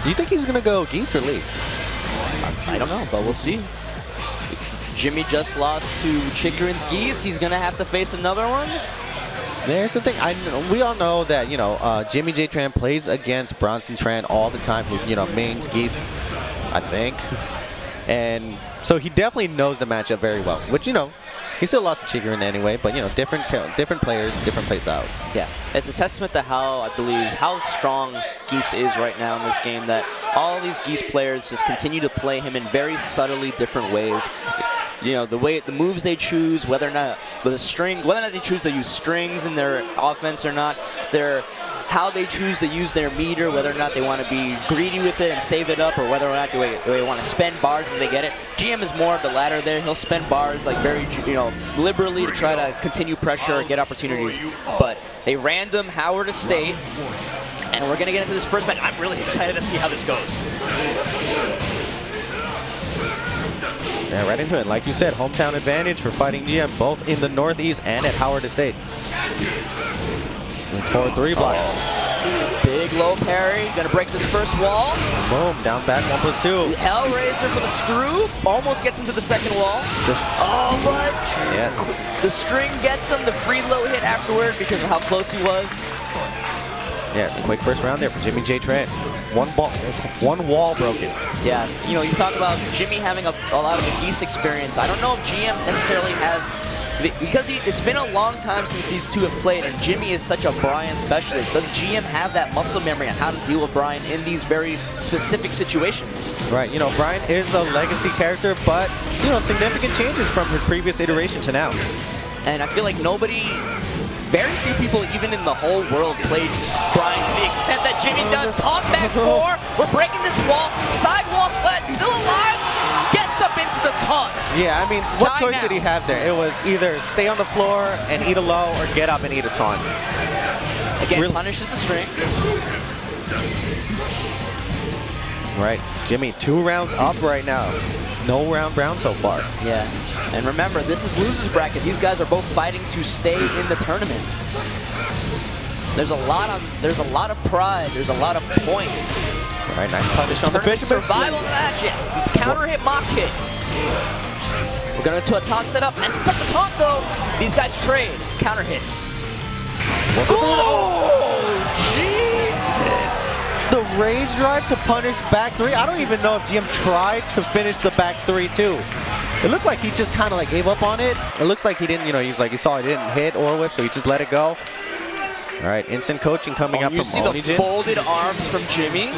Do you think he's going to go Geese or Lee? I don't know, but we'll see. Jimmy just lost to Chikrin's Geese. He's going to have to face another one. There's the thing. We all know that, you know, JimmyJTran plays against BronsonTran all the time, who, you know, mains Geese, I think. And so he definitely knows the matchup very well, which, you know, he still lost to Chikrin anyway, but, you know, different players, different play styles. Yeah, it's a testament to how strong Geese is right now in this game, that all these Geese players just continue to play him in very subtly different ways. You know, the moves they choose, whether or not they choose to use strings in their offense or not, how they choose to use their meter, whether or not they want to be greedy with it and save it up, or whether or not they want to spend bars as they get it. GM is more of the latter there. He'll spend bars like very, you know, liberally to try to continue pressure or get opportunities. But they random Howard Estate, and we're going to get into this first match. I'm really excited to see how this goes. Yeah, right into it. Like you said, hometown advantage for FightingGM, both in the Northeast and at Howard Estate. 4-3 block. Big low parry, gonna break this first wall. Boom, down back, 1+2. Hellraiser for the screw, almost gets him to the second wall. But the string gets him, the free low hit afterward because of how close he was. Yeah, quick first round there for JimmyJTran. One wall broken. Yeah, you know, you talk about Jimmy having a lot of the Geese experience. I don't know if GM necessarily has, because it's been a long time since these two have played, and Jimmy is such a Brian specialist. Does GM have that muscle memory on how to deal with Brian in these very specific situations? Right, you know, Brian is a legacy character, but, you know, significant changes from his previous iteration to now. And I feel like very few people even in the whole world played Brian to the extent that Jimmy does. Taunt back 4, we're breaking this wall, side wall splat, still alive, gets up into the taunt. Yeah, I mean, what choice did he have there? It was either stay on the floor and eat a low, or get up and eat a taunt. Again, punishes the string. Right, Jimmy, 2 rounds up right now. No round brown so far. Yeah, and remember, this is losers bracket. These guys are both fighting to stay in the tournament. There's a lot of pride. There's a lot of points. All right, nice punish on the Bishop. Survival magic. Counter hit, mock hit. We're going to a taunt setup. Messes up the taunt though. These guys trade. Counter hits. Oh, Jesus! The rage drive to punish back 3. I don't even know if GM tried to finish the back 3 too. It looked like he just kind of like gave up on it. It looks like he didn't, you know, he saw it didn't hit or whip, so he just let it go. All right, instant coaching coming up from OniJin. You see the folded arms from Jimmy.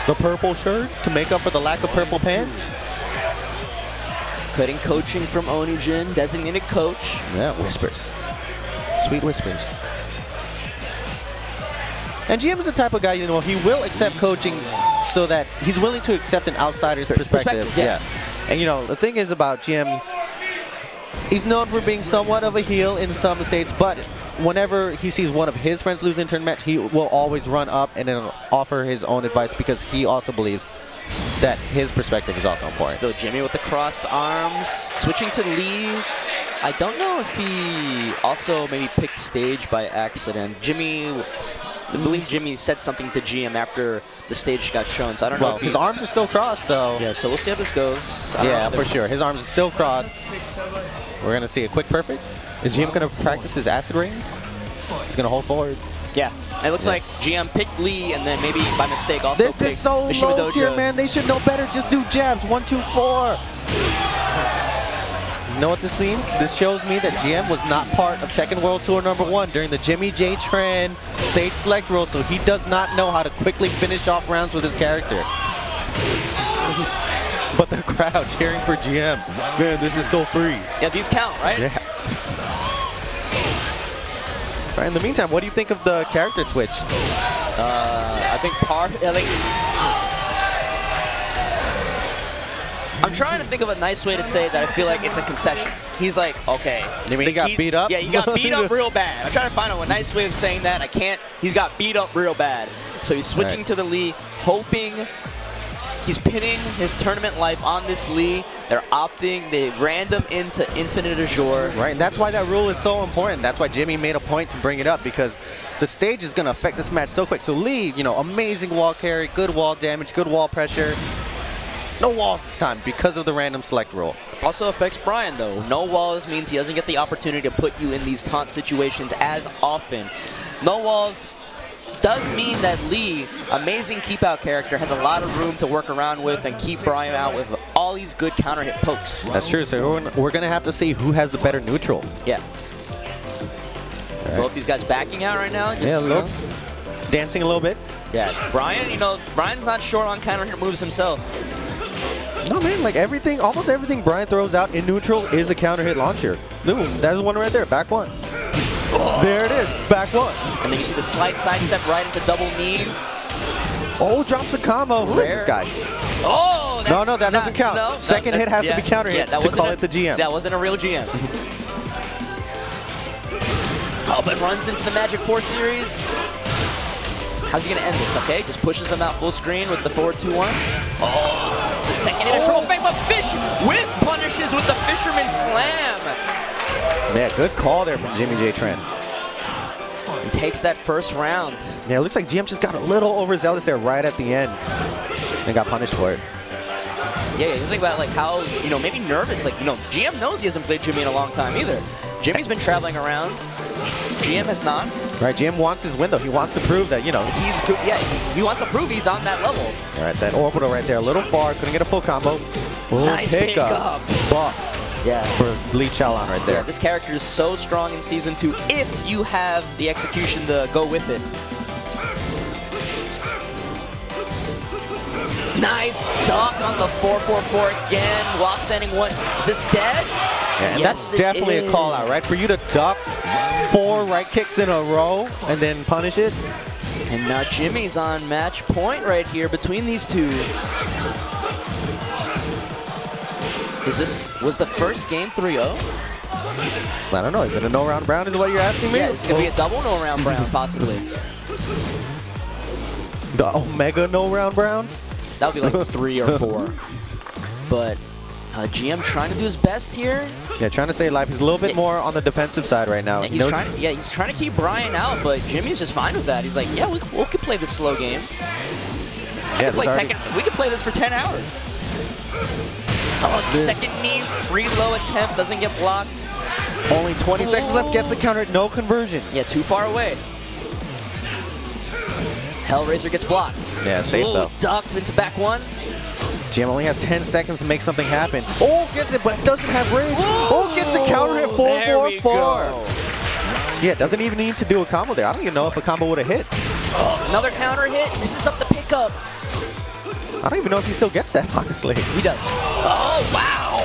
The purple shirt to make up for the lack of purple pants. Cutting coaching from OniJin, designated coach. Yeah, whispers. Sweet whispers. And GM is the type of guy, you know, he will accept coaching so that he's willing to accept an outsider's perspective. Yeah. And, you know, the thing is about GM, he's known for being somewhat of a heel in some states, but whenever he sees one of his friends lose an tournament match, he will always run up and then offer his own advice because he also believes that his perspective is also important. Still Jimmy with the crossed arms. Switching to Lee. I don't know if he also maybe picked stage by accident. I believe Jimmy said something to GM after the stage got shown, so I don't know. Well, his arms are still crossed, so. Yeah, so we'll see how this goes. Yeah, for sure. His arms are still crossed. We're going to see a quick perfect. Is GM going to practice his acid rains? He's going to hold forward. Yeah, it looks like GM picked Lee and then maybe by mistake also picked This is so low tier, man. They should know better. Just do jabs. 1, 2, 4. You know what this means? This shows me that GM was not part of Tekken World Tour #1 during the JimmyJTran stage select rule, so he does not know how to quickly finish off rounds with his character. But the crowd cheering for GM. Man, this is so free. Yeah, these count, right? Yeah. All right, in the meantime, what do you think of the character switch? I think I'm trying to think of a nice way to say that I feel like it's a concession. He's like, okay. You mean he got beat up? Yeah, he got beat up real bad. I'm trying to find a nice way of saying that. I can't. He's got beat up real bad. So he's switching to the Lee, hoping he's pinning his tournament life on this Lee. They're opting, they random into Infinite Azure. Right, and that's why that rule is so important. That's why Jimmy made a point to bring it up, because the stage is going to affect this match so quick. So Lee, you know, amazing wall carry, good wall damage, good wall pressure. No walls this time because of the random select rule. Also affects Brian, though. No walls means he doesn't get the opportunity to put you in these taunt situations as often. No walls does mean that Lee, amazing keep out character, has a lot of room to work around with and keep Brian out with all these good counter hit pokes. That's true. So we're going to have to see who has the better neutral. Yeah. Right. Both these guys backing out right now. Just, yeah, a little, dancing a little bit. Yeah, Brian, you know, Brian's not short on counter hit moves himself. No, man, like everything, almost everything Brian throws out in neutral is a counter hit launcher. Boom, there's one right there, back one. Oh. There it is, back one. And then you see the slight sidestep right into double knees. Oh, drops the combo. Who is this guy? Oh, no, that doesn't count. No, second hit has to be counter hit to call it the GM. That wasn't a real GM. Oh, but runs into the Magic 4 series. How's he going to end this, okay? Just pushes him out full screen with the 4-2-1. Oh, the second hit, a triple fake, but Fish with punishes with the Fisherman Slam. Yeah, good call there from JimmyJTran. He takes that first round. Yeah, it looks like GM just got a little overzealous there right at the end and got punished for it. Yeah, you think about like how, you know, maybe nervous. Like, you know, GM knows he hasn't played Jimmy in a long time either. Jimmy's been traveling around. GM has not. Right, GM wants his win though. He wants to prove that, you know. He's good. Yeah, he wants to prove he's on that level. All right, that orbital right there, a little far. Couldn't get a full combo. Nice pick up. Buffs. Yeah. For Lee Chaolan right there. Yeah, this character is so strong in Season 2 if you have the execution to go with it. Nice duck on the 4-4-4 again while standing one. Is this dead? Yeah, and yes, that's definitely a call out, right? For you to duck 4 right kicks in a row and then punish it. And now Jimmy's on match point right here between these two. Was the first game 3-0? I don't know. Is it a no-round round is what you're asking me? Yeah, it's going to be a double no-round round, possibly. The Omega no-round round? That would be like 3 or 4. But GM trying to do his best here. Yeah, trying to stay alive. He's a little bit more on the defensive side right now. He's trying to keep Brian out, but Jimmy's just fine with that. He's like, yeah, we could play this slow game. Yeah, we could play this for 10 hours. Oh, second knee, free low attempt, doesn't get blocked. Only 20 seconds left, gets the counter, no conversion. Yeah, too far away. Hellraiser gets blocked. Yeah, safe though. Ducked into back one. GM only has 10 seconds to make something happen. Oh, gets it, but doesn't have range. Oh, gets the counter hit 4-4-4. Yeah, doesn't even need to do a combo there. I don't even know if a combo would have hit. Oh, another counter hit. This is up the pickup. I don't even know if he still gets that, honestly. He does. Oh, wow.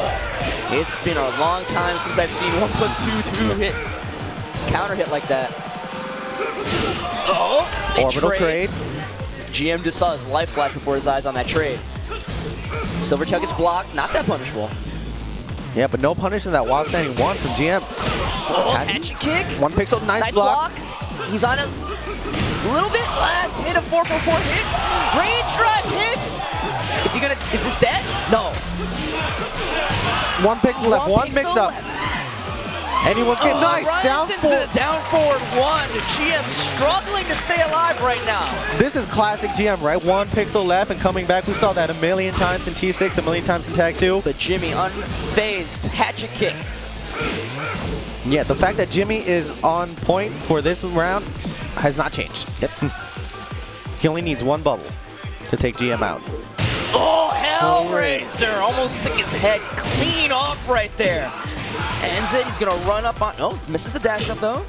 It's been a long time since I've seen 1+2 hit counter hit like that. Oh, orbital trade. GM just saw his life flash before his eyes on that trade. Silvertail gets blocked, not that punishable. Yeah, but no punishing that while standing one from GM. Oh, hatchet kick. One pixel, nice block. He's on it. Little bit, last hit of 4-4-4 hits. Range drive hits. Is this dead? No. One pixel left, one mix up. Anyone's getting nice. Down forward. Down forward one. GM struggling to stay alive right now. This is classic GM, right? One pixel left and coming back. We saw that a million times in T6, a million times in Tag 2. But Jimmy unfazed. Hatchet kick. Yeah, the fact that Jimmy is on point for this round has not changed. Yep. He only needs one bubble to take GM out. Oh, Hellraiser! Almost took his head clean off right there. Ends it. He's going to run up on... Oh, misses the dash up, though.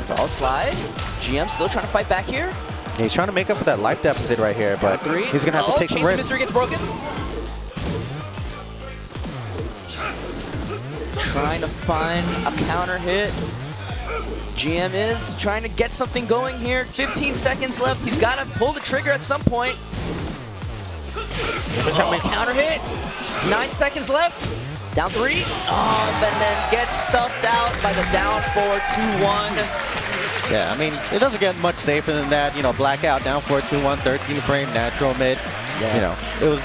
Fall slide. GM still trying to fight back here. Yeah, he's trying to make up for that life deficit right here, but he's going to have to take some risks. Mystery gets broken. Trying to find a counter hit. GM is trying to get something going here. 15 seconds left. He's got to pull the trigger at some point. Oh, counter hit. 9 seconds left. Down 3. Oh, and then gets stuffed out by the down 4-2-1. Yeah, I mean, it doesn't get much safer than that. You know, blackout, down 4-2-1, 13 frame, natural mid. Yeah. You know, it was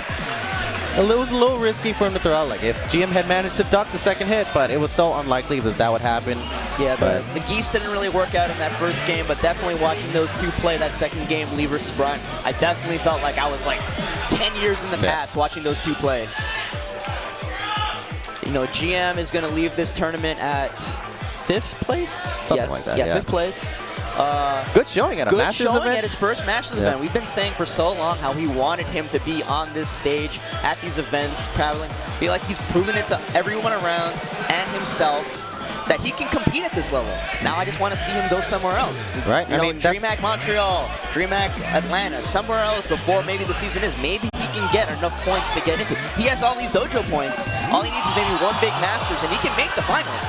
a little risky for him to throw out. Like, if GM had managed to duck the second hit, but it was so unlikely that that would happen. Yeah, the Geese didn't really work out in that first game, but definitely watching those two play that second game, Lee versus Brian, I definitely felt like I was like 10 years in the past watching those two play. You know, GM is going to leave this tournament at 5th place? Something like that, yeah, 5th place. Good showing at a Masters event. Good showing at his first Masters event. We've been saying for so long how we wanted him to be on this stage at these events, traveling. I feel like he's proven it to everyone around and himself that he can compete at this level. Now I just want to see him go somewhere else. Right. You know, DreamHack Montreal, DreamHack Atlanta, somewhere else before maybe the season is. Maybe he can get enough points to get into. He has all these dojo points. All he needs is maybe one big Masters, and he can make the finals.